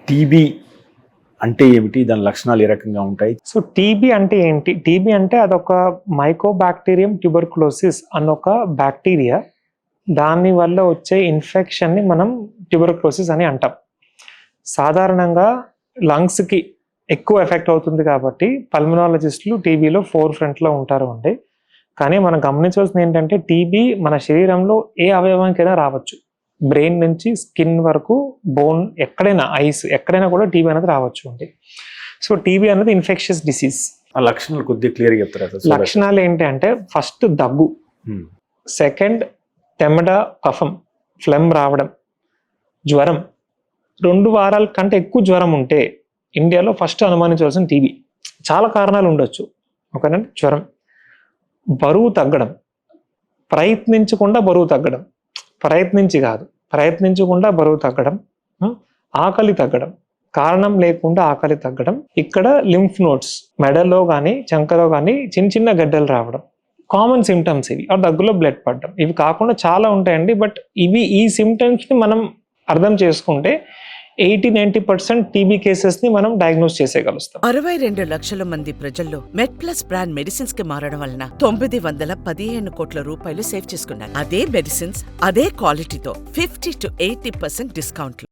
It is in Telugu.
టీబీ అంటే ఏమిటి, దాని లక్షణాలు ఏ రకంగా ఉంటాయి? సో టీబీ అంటే ఏంటి? టీబీ అంటే అదొక మైకోబాక్టీరియం ట్యూబర్కులోసిస్ అన్న ఒక బ్యాక్టీరియా. దాని వల్ల వచ్చే ఇన్ఫెక్షన్ని మనం ట్యూబర్కులోసిస్ అని అంటాం. సాధారణంగా లంగ్స్కి ఎక్కువ ఎఫెక్ట్ అవుతుంది కాబట్టి పల్మనాలజిస్టులు టీబీలో ఫోర్ ఫ్రంట్లో ఉంటారు అండి. కానీ మనం గమనించవలసింది ఏంటంటే టీబీ మన శరీరంలో ఏ అవయవానికైనా రావచ్చు. బ్రెయిన్ నుంచి స్కిన్ వరకు, బోన్, ఎక్కడైనా, ఐస్, ఎక్కడైనా కూడా టీబీ అనేది రావచ్చు అండి. సో టీబీ అనేది ఇన్ఫెక్షియస్ డిసీజ్. ఆ లక్షణాలు కొద్దిగా క్లియర్గా చెప్తారా? లక్షణాలు ఏంటి అంటే ఫస్ట్ దగ్గు, సెకండ్ తెమ్మడ, కఫం, ఫ్లెమ్ రావడం, జ్వరం. 2 వారాల కంటే ఎక్కువ జ్వరం ఉంటే ఇండియాలో ఫస్ట్ అనుమానించవలసిన టీబీ. చాలా కారణాలు ఉండొచ్చు. ఓకేనండి. జ్వరం, బరువు తగ్గడం, ప్రయత్నించకుండా బరువు తగ్గడం, ప్రయత్నించకుండా బరువు తగ్గడం, ఆకలి తగ్గడం, కారణం లేకుండా ఆకలి తగ్గడం, ఇక్కడ లింఫ్ నోడ్స్ మెడలో కానీ చంకలో కానీ చిన్న చిన్న గడ్డలు రావడం, కామన్ సిమ్టమ్స్ ఇవి. ఆ దగ్గులో బ్లడ్ పడడం. ఇవి కాకుండా చాలా ఉంటాయండి. బట్ ఈ సిమ్టమ్స్ని మనం అర్థం చేసుకుంటే 80-90% టీబీ కేసెస్ ని మనం డయాగ్నోస్ చేసేయగలుగుతాం. 62 లక్షల మంది ప్రజల్లో మెడ్ ప్లస్ బ్రాండ్ మెడిసిన్స్ కి మారడం వలన 915 కోట్ల రూపాయలు సేవ్ చేసుకున్నారు. అదే మెడిసిన్స్ అదే క్వాలిటీతో 50-80% డిస్కౌంట్లు.